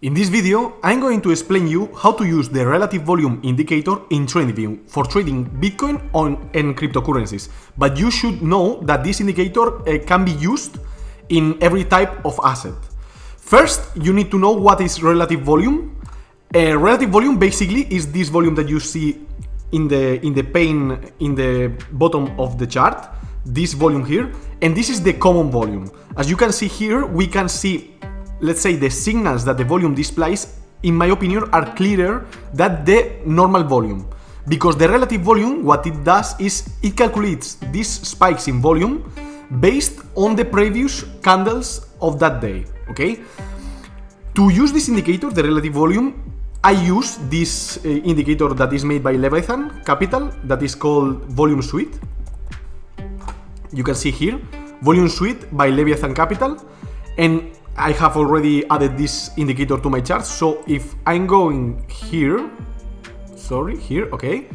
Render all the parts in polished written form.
In this video, I'm going to explain you how to use the relative volume indicator in TradingView for trading Bitcoin and cryptocurrencies. But you should know that this indicator can be used in every type of asset. First, you need to know what is relative volume. Relative volume basically is this volume that you see in the pane in the bottom of the chart, this volume here, and this is the common volume. As you can see here, we can see, let's say, the signals that the volume displays, in my opinion, are clearer than the normal volume. Because the relative volume, what it does is it calculates these spikes in volume based on the previous candles of that day, okay? To use this indicator, the relative volume, I use this indicator that is made by Leviathan Capital, that is called Volume Suite. You can see here, Volume Suite by Leviathan Capital, and I have already added this indicator to my chart. So if I'm going here, okay,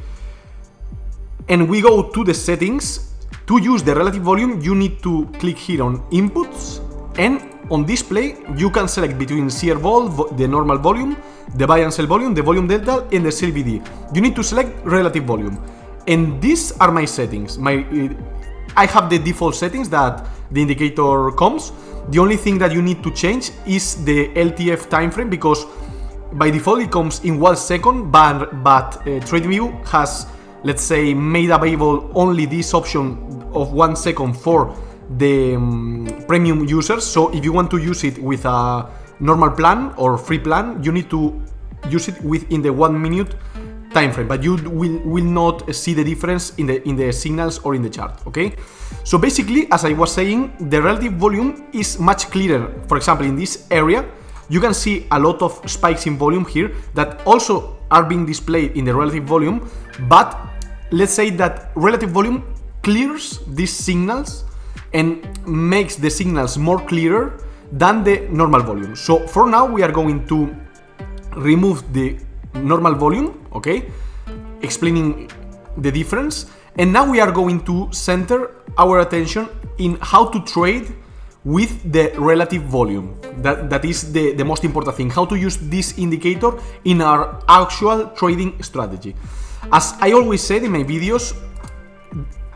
and we go to the settings, to use the relative volume, you need to click here on Inputs, and on Display, you can select between RVOL, the normal volume, the buy and sell volume, the volume delta, and the CVD. You need to select relative volume. And these are my settings. I have the default settings that the indicator comes. The only thing that you need to change is the LTF time frame, because by default it comes in 1 second, but TradingView has, let's say, made available only this option of 1 second for the premium users. So if you want to use it with a normal plan or free plan, you need to use it within the 1 minute time frame, but you will not see the difference in the signals or in the chart, okay? So basically, as I was saying, the relative volume is much clearer. For example, in this area, you can see a lot of spikes in volume here that also are being displayed in the relative volume, but let's say that relative volume clears these signals and makes the signals more clearer than the normal volume. So for now, we are going to remove the normal volume, okay, explaining the difference, and now we are going to center our attention in how to trade with the relative volume. That is the most important thing, how to use this indicator in our actual trading strategy. As I always said in my videos,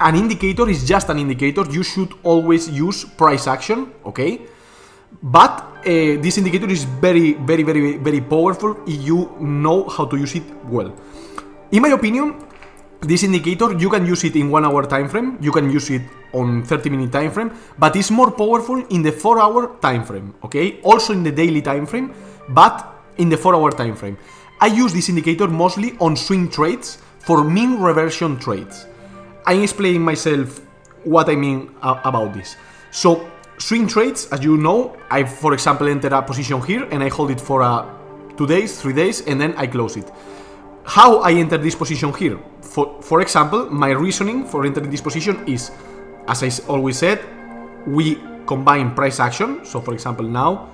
an indicator is just an indicator. You should always use price action, okay? But this indicator is very powerful if you know how to use it well. In my opinion, this indicator, you can use it in 1 hour time frame, you can use it on 30-minute time frame, but it's more powerful in the 4-hour time frame, okay? Also in the daily time frame, but in the 4-hour time frame. I use this indicator mostly on swing trades for mean reversion trades. I'm explaining myself what I mean about this. So swing trades, as you know, I, for example, enter a position here and I hold it for 2 days, 3 days, and then I close it. How I enter this position here? For example, my reasoning for entering this position is, as I always said, we combine price action. So for example, now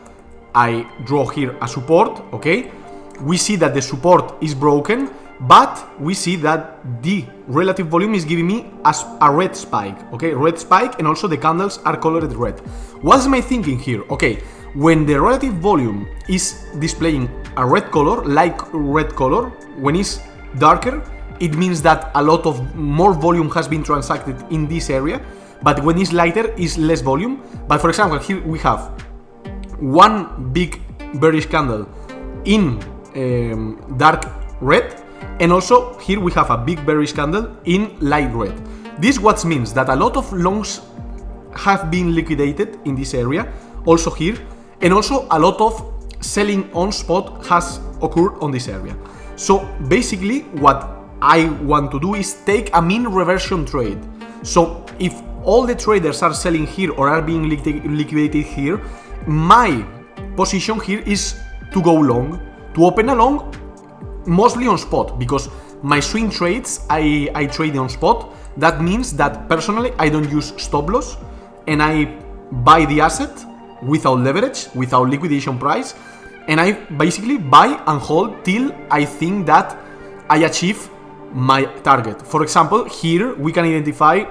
I draw here a support, okay? We see that the support is broken, but we see that the relative volume is giving me as a red spike, okay? Red spike, and also the candles are colored red. What's my thinking here? Okay, when the relative volume is displaying a red color, like red color, when it's darker, it means that a lot of more volume has been transacted in this area, but when it's lighter, it's less volume. But for example, here we have one big bearish candle in dark red, and also here we have a big bearish candle in light red. This what means that a lot of longs have been liquidated in this area, also here, and also a lot of selling on spot has occurred on this area. So basically what I want to do is take a mean reversion trade. So if all the traders are selling here or are being liquidated here, my position here is to go long, to open a long, mostly on spot, because my swing trades, I trade on spot. That means that personally I don't use stop loss, and I buy the asset without leverage, without liquidation price, and I basically buy and hold till I think that I achieve my target. For example, here we can identify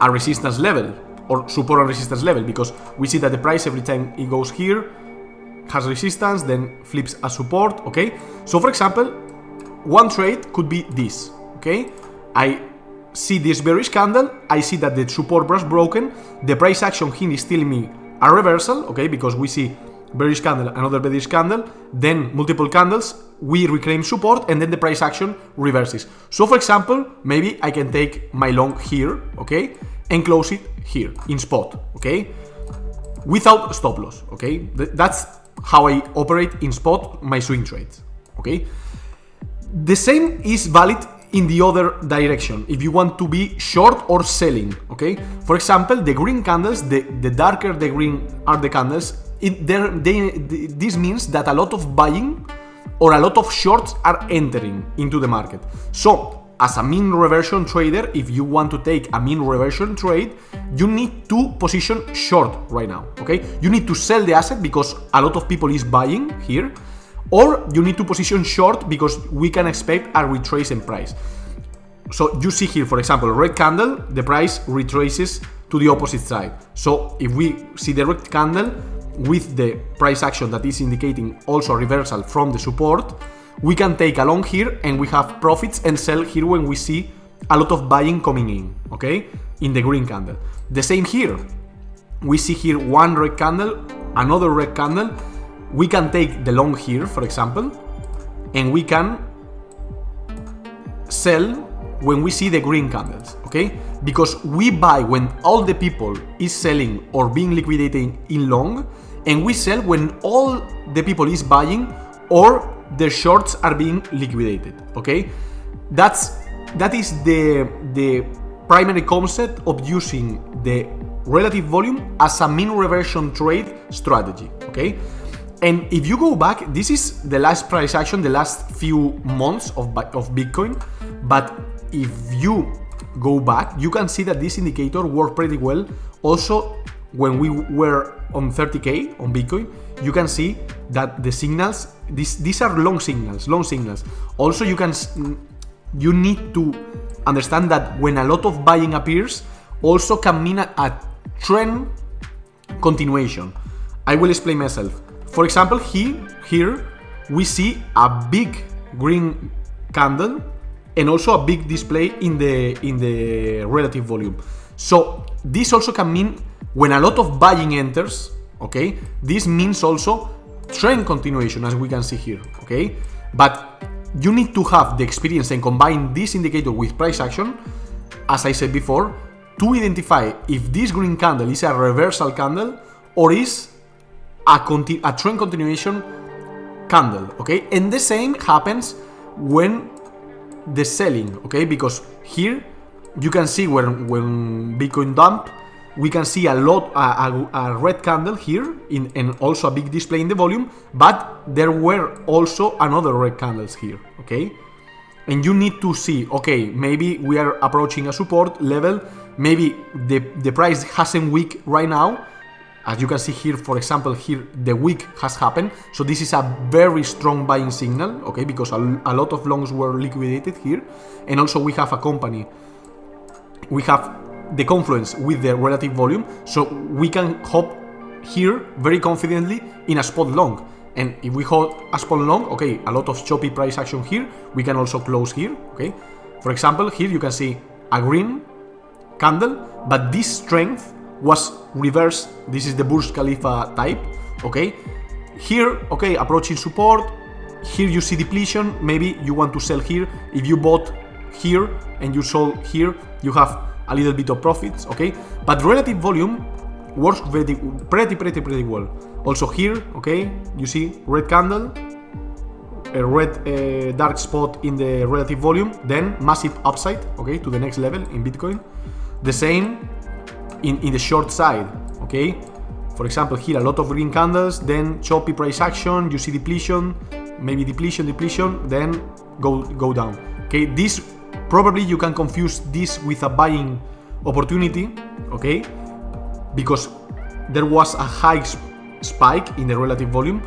a resistance level or support and resistance level, because we see that the price every time it goes here has resistance, then flips a support, okay? So for example, one trade could be this, okay? I see this bearish candle, I see that the support was broken, the price action here is telling me a reversal, okay? Because we see bearish candle, another bearish candle, then multiple candles, we reclaim support, and then the price action reverses. So for example, maybe I can take my long here, okay, and close it here in spot, okay, without stop loss, okay. That's how I operate in spot my swing trades, okay. The same is valid in the other direction if you want to be short or selling, okay. For example, the green candles, the darker the green are the candles, this means that a lot of buying or a lot of shorts are entering into the market. So as a mean reversion trader, if you want to take a mean reversion trade, you need to position short right now, okay? You need to sell the asset because a lot of people is buying here, or you need to position short because we can expect a retrace in price. So you see here, for example, red candle, the price retraces to the opposite side. So if we see the red candle with the price action that is indicating also a reversal from the support, we can take a long here and we have profits and sell here when we see a lot of buying coming in, okay, in the green candle. The same here, we see here one red candle, another red candle, we can take the long here, for example, and we can sell when we see the green candles, okay, because we buy when all the people is selling or being liquidated in long, and we sell when all the people is buying or the shorts are being liquidated, okay. That is the primary concept of using the relative volume as a mean reversion trade strategy, okay. And if you go back, this is the last price action, the last few months of Bitcoin, but if you go back, you can see that this indicator worked pretty well. Also, when we were on 30K on Bitcoin, you can see that the signals, these are long signals. Also, you need to understand that when a lot of buying appears, also can mean a trend continuation. I will explain myself. For example, here we see a big green candle and also a big display in the relative volume. So this also can mean when a lot of buying enters, okay, this means also trend continuation, as we can see here, okay. But you need to have the experience and combine this indicator with price action, as I said before, to identify if this green candle is a reversal candle or is a trend continuation candle, okay. And the same happens when the selling, okay, because here you can see when Bitcoin dump, we can see a red candle here and also a big display in the volume, but there were also another red candles here, okay. And you need to see, okay, maybe we are approaching a support level, maybe the price hasn't wick right now. As you can see here, for example, here the wick has happened, so this is a very strong buying signal, okay, because a lot of longs were liquidated here. And also we have a company, we have the Confluence with the relative volume, so we can hop here very confidently in a spot long. And if we hold a spot long, okay, a lot of choppy price action here, we can also close here, okay. For example, here you can see a green candle, but this strength was reversed. This is the Burj Khalifa type, okay. Here, okay, approaching support. Here you see depletion. Maybe you want to sell here. If you bought here and you sold here, you have a little bit of profits, okay. But relative volume works pretty well. Also here, okay, you see red candle, a red dark spot in the relative volume, then massive upside, okay, to the next level in Bitcoin. The same in the short side, okay. For example, here a lot of green candles, then choppy price action, you see depletion, maybe depletion, then go down, okay. This probably you can confuse this with a buying opportunity, okay, because there was a high spike in the relative volume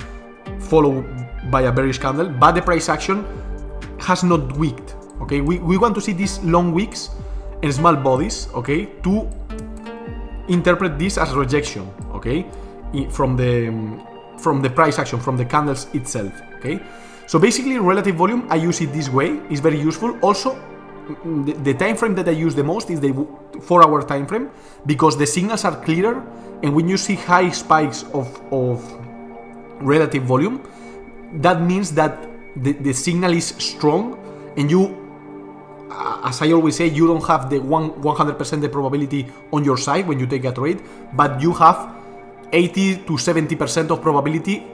followed by a bearish candle, but the price action has not wicked, okay. We want to see these long wicks and small bodies, okay, to interpret this as rejection, okay, from the from the price action, from the candles itself, okay? So basically, relative volume, I use it this way. It's very useful. Also, the time frame that I use the most is the 4-hour time frame, because the signals are clearer, and when you see high spikes of relative volume, that means that the signal is strong, and you, as I always say, you don't have the 100% the probability on your side when you take a trade, but you have 80 to 70% of probability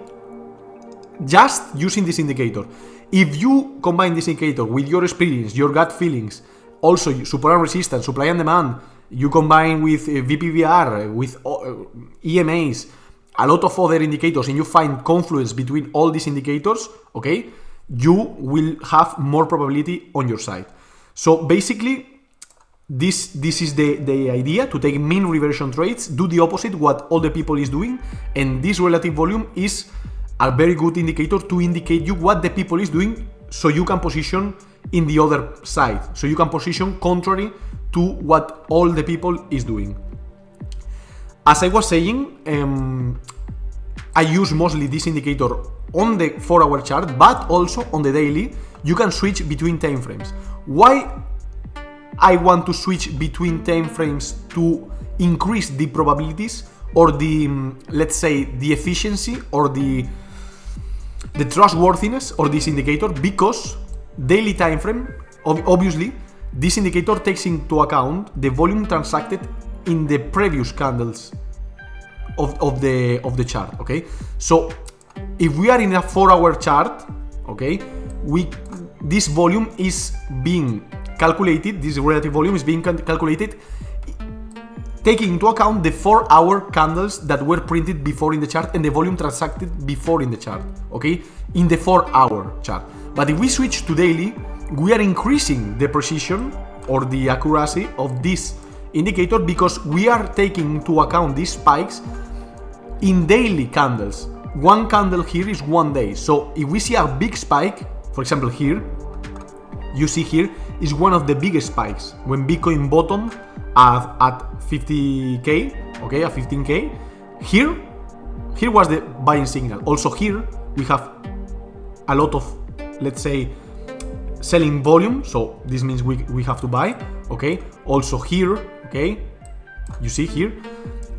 just using this indicator. If you combine this indicator with your experience, your gut feelings, also support and resistance, supply and demand, you combine with VPVR, with EMAs, a lot of other indicators, and you find confluence between all these indicators, okay, you will have more probability on your side. So basically, this is the idea, to take mean reversion trades, do the opposite what all the people is doing, and this relative volume is a very good indicator to indicate you what the people is doing, so you can position in the other side, so you can position contrary to what all the people is doing. As I was saying, I use mostly this indicator on the 4-hour chart, but also on the daily. You can switch between time frames. Why I want to switch between time frames? To increase the probabilities, or the, let's say, the efficiency, or the trustworthiness of this indicator, because daily time frame, obviously, this indicator takes into account the volume transacted in the previous candles of the chart, okay? So if we are in a 4-hour chart, okay, this volume is being calculated, this relative volume is being calculated taking into account the 4-hour candles that were printed before in the chart and the volume transacted before in the chart, okay, in the 4-hour chart. But if we switch to daily, we are increasing the precision or the accuracy of this indicator, because we are taking into account these spikes in daily candles. One candle here is 1 day. So if we see a big spike, for example here, you see here is one of the biggest spikes when Bitcoin bottomed at 50k, okay, at 15k. Here was the buying signal. Also here we have a lot of, let's say, selling volume, so this means we have to buy, okay. Also here, okay, you see here.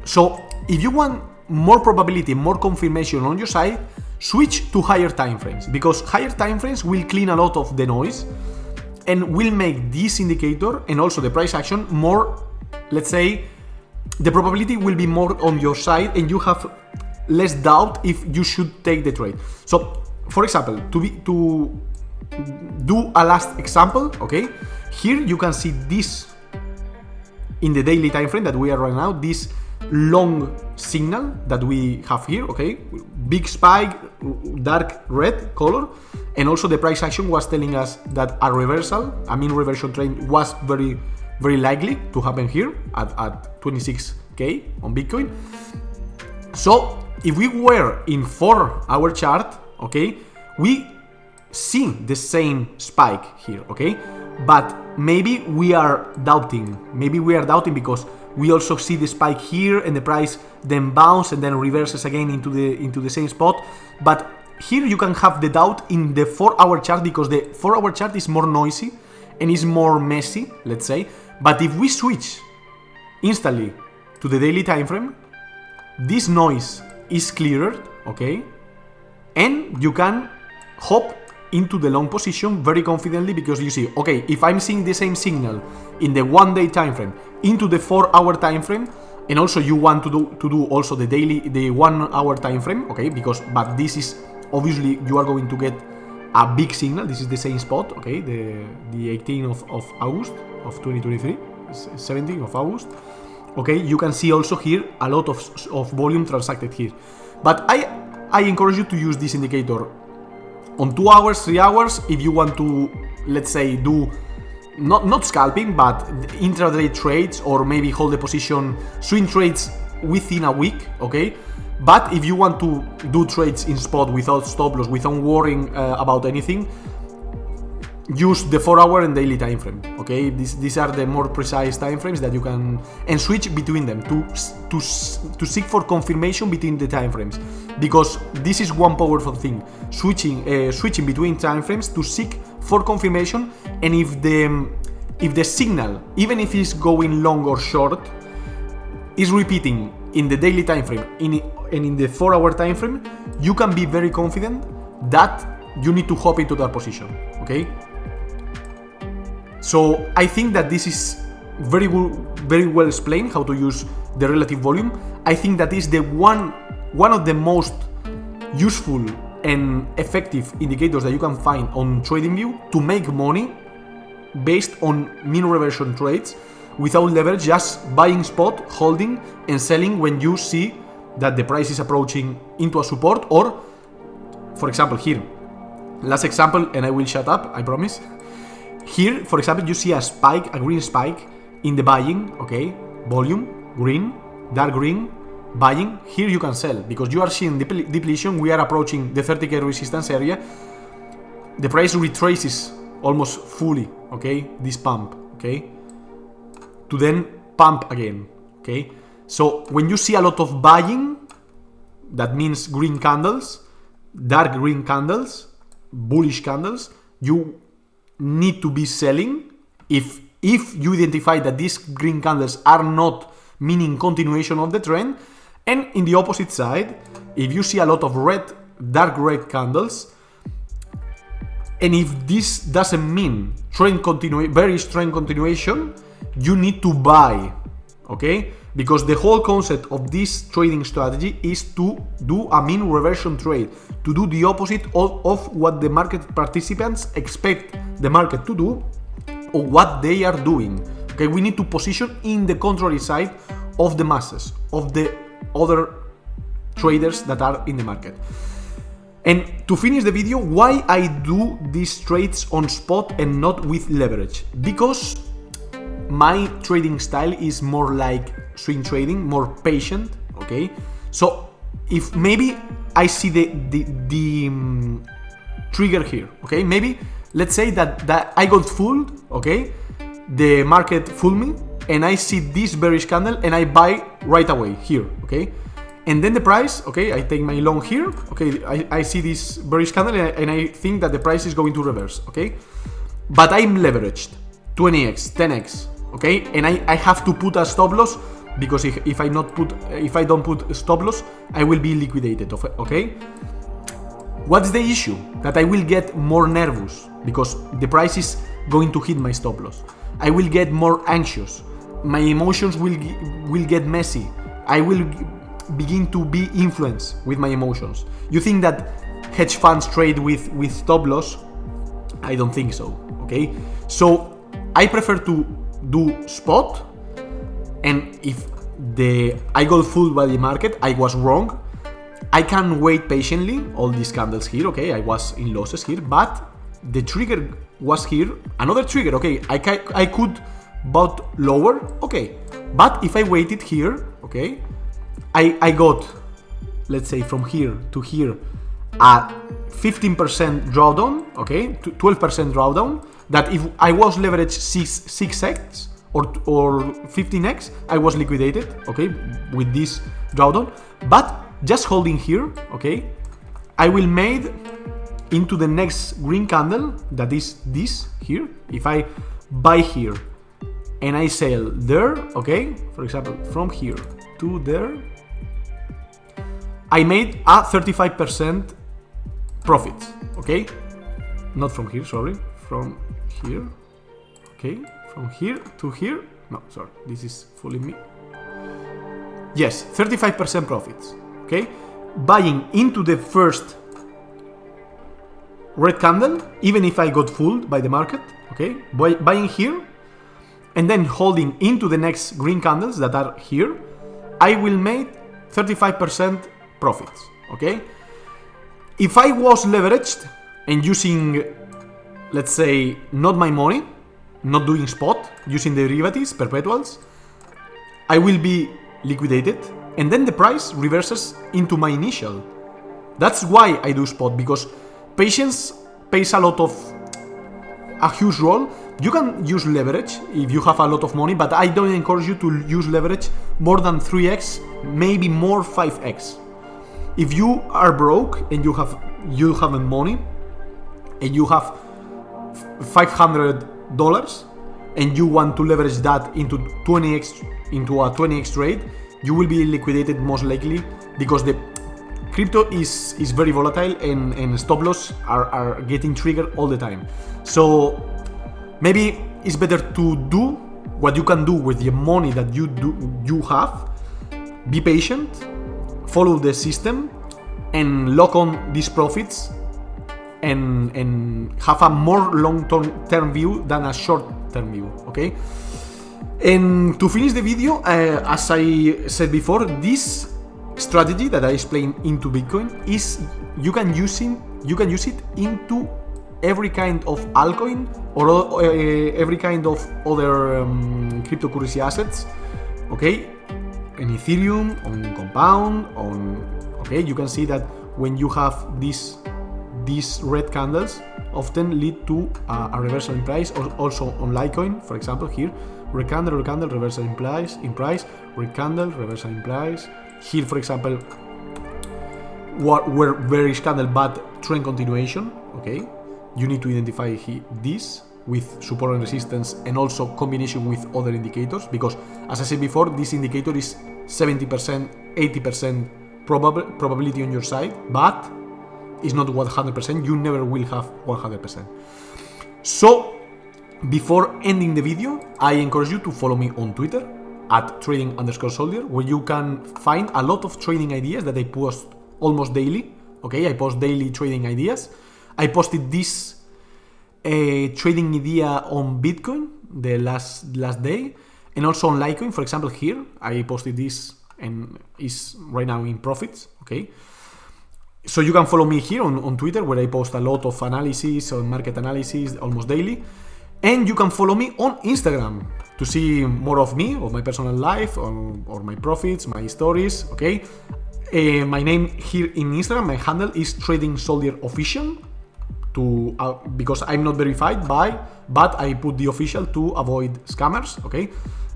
So if you want more probability, more confirmation on your side, switch to higher time frames, because higher time frames will clean a lot of the noise and will make this indicator and also the price action more, let's say, the probability will be more on your side, and you have less doubt if you should take the trade. So for example, to do a last example, okay, here you can see this in the daily time frame that we are right now, this long signal that we have here, okay, big spike, dark red color, and also the price action was telling us that a reversal, a mean reversion trend, was very, very likely to happen here at 26k on Bitcoin. So if we were in 4-hour chart, okay, we see the same spike here, okay, but maybe we are doubting because we also see the spike here and the price then bounce and then reverses again into the same spot. But here you can have the doubt in the 4-hour chart, because the 4-hour chart is more noisy and is more messy, let's say. But if we switch instantly to the daily time frame, this noise is cleared, okay, and you can hop into the long position very confidently, because you see, okay, if I'm seeing the same signal in the 1-day time frame into the 4-hour time frame, and also you want to do also the 1-hour time frame, okay, but this is obviously you are going to get a big signal. This is the same spot, okay, the 18th of August of 2023, 17th of August, okay. You can see also here a lot of volume transacted here, but I encourage you to use this indicator on 2 hours, 3 hours, if you want to, let's say, do not scalping, but intraday trades, or maybe hold the position, swing trades within a week, okay. But if you want to do trades in spot without stop loss, without worrying about anything, use the 4-hour and daily time frame. Okay, these are the more precise time frames that you can, and switch between them to seek for confirmation between the time frames, because this is one powerful thing, switching between time frames to seek for confirmation. And if the signal, even if it's going long or short, is repeating in the daily time frame and in the 4-hour time frame, you can be very confident that you need to hop into that position. Okay, so I think that this is very well explained how to use the relative volume. I think that is the one of the most useful and effective indicators that you can find on TradingView to make money based on mean reversion trades without leverage, just buying spot, holding and selling when you see that the price is approaching into a support. Or, for example, here, last example, and I will shut up, I promise. Here, for example, you see a spike, a green spike in the buying, okay, volume, green, dark green, buying. Here you can sell because you are seeing depletion. We are approaching the 30k resistance area. The price retraces almost fully, okay, this pump, okay, to then pump again, okay. So when you see a lot of buying, that means green candles, dark green candles, bullish candles, you need to be selling if you identify that these green candles are not meaning continuation of the trend. And in the opposite side, if you see a lot of red, dark red candles, and if this doesn't mean bearish trend continuation, you need to buy, okay? Because the whole concept of this trading strategy is to do a mean reversion trade, to do the opposite of what the market participants expect the market to do or what they are doing. Okay, we need to position in the contrary side of the masses, of the other traders that are in the market. And to finish the video, why I do these trades on spot and not with leverage? Because my trading style is more like swing trading, more patient, okay? So if maybe I see the trigger here, okay? Maybe let's say that I got fooled, okay? The market fooled me and I see this bearish candle and I buy right away here, okay? And then the price, okay, I take my long here, okay, I see this bearish candle and I think that the price is going to reverse, okay? But I'm leveraged, 20x, 10x, okay? And I have to put a stop loss because if I don't put stop loss, I will be liquidated, okay? What's the issue? That I will get more nervous because the price is going to hit my stop loss. I will get more anxious. My emotions will get messy. I will begin to be influenced with my emotions. You think that hedge funds trade with stop loss? I don't think so, okay? So I prefer to do spot, and if I got fooled by the market, I was wrong, I can wait patiently all these candles here, okay? I was in losses here, but the trigger was here, another trigger, okay? I could bought lower, okay? But if I waited here, okay, I got, let's say from here to here, a 15% drawdown, okay, 12% drawdown, that if I was leveraged 6x or 15x, I was liquidated, okay, with this drawdown. But just holding here, okay, I will made into the next green candle, that is this here. If I buy here and I sell there, okay, for example, from here to there, I made a 35% profit, okay? Not from here, sorry, from here, okay? From here to here, no, sorry, this is fooling me. Yes, 35% profits, okay? Buying into the first red candle, even if I got fooled by the market, okay? Buying here, and then holding into the next green candles that are here, I will make 35% profits, okay? If I was leveraged and using, let's say, not my money, not doing spot, using derivatives, perpetuals, I will be liquidated, and then the price reverses into my initial. That's why I do spot, because patience pays a lot of a huge role. You can use leverage if you have a lot of money, but I don't encourage you to use leverage more than 3x, maybe more 5x. If you are broke and you haven't money and you have $500 and you want to leverage that into a 20x trade, you will be liquidated most likely, because the crypto is very volatile and stop loss are getting triggered all the time. So maybe it's better to do what you can do with the money that you have. Be patient, follow the system, and lock on these profits, and have a more long-term view than a short-term view. Okay. And to finish the video, as I said before, this strategy that I explained into Bitcoin is you can use it into every kind of altcoin or every kind of other cryptocurrency assets. Okay, in Ethereum, on Compound, you can see that when you have these red candles often lead to a reversal in price, or also on Litecoin, for example, here. Red candle, reversal in price, red candle, reversal in price. Here, for example, were bearish candle but trend continuation. Okay, you need to identify this with support and resistance, and also combination with other indicators, because as I said before, this indicator is 70%, 80% probability on your side, but it's not 100%. You never will have 100%. So before ending the video, I encourage you to follow me on Twitter at trading_soldier, where you can find a lot of trading ideas that I post almost daily. Okay, I post daily trading ideas. I posted this trading idea on Bitcoin the last day, and also on Litecoin. For example, here I posted this and is right now in profits. Okay, so you can follow me here on Twitter, where I post a lot of analysis on market analysis almost daily. And you can follow me on Instagram to see more of me, of my personal life, or my profits, my stories. Okay, my name here in Instagram, my handle is TradingSoldierOfficial, because I'm not verified but I put the official to avoid scammers. Okay,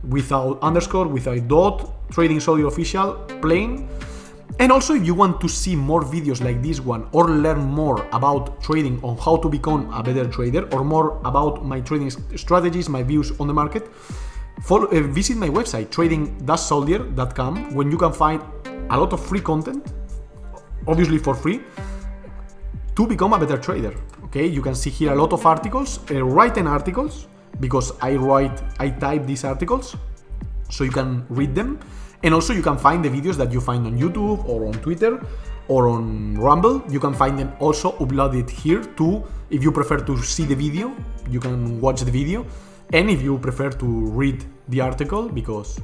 without underscore, without dot, TradingSoldierOfficial, plain. And also, if you want to see more videos like this one, or learn more about trading, on how to become a better trader, or more about my trading strategies, my views on the market, visit my website, trading-soldier.com, when you can find a lot of free content, obviously for free, to become a better trader. Okay, you can see here a lot of articles, written articles, because I type these articles, so you can read them. And also you can find the videos that you find on YouTube or on Twitter or on Rumble. You can find them also uploaded here too. If you prefer to see the video, you can watch the video. And if you prefer to read the article because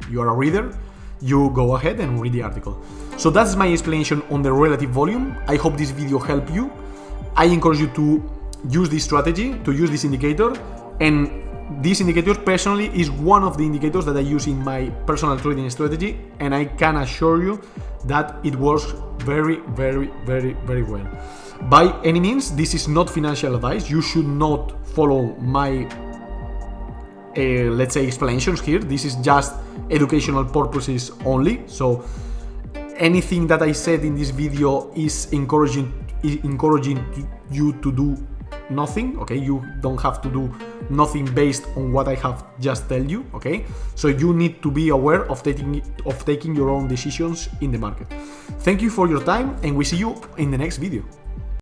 you are a reader, you go ahead and read the article. So that's my explanation on the relative volume. I hope this video helped you. I encourage you to use this strategy, to use this indicator, and this indicator personally is one of the indicators that I use in my personal trading strategy, and I can assure you that it works very, very, very, very well. By any means, this is not financial advice. You should not follow my, let's say, explanations here. This is just educational purposes only. So anything that I said in this video is encouraging you to do nothing. Okay, you don't have to do nothing based on what I have just tell you. Okay, so you need to be aware of taking your own decisions in the market. Thank you for your time, and we see you in the next video.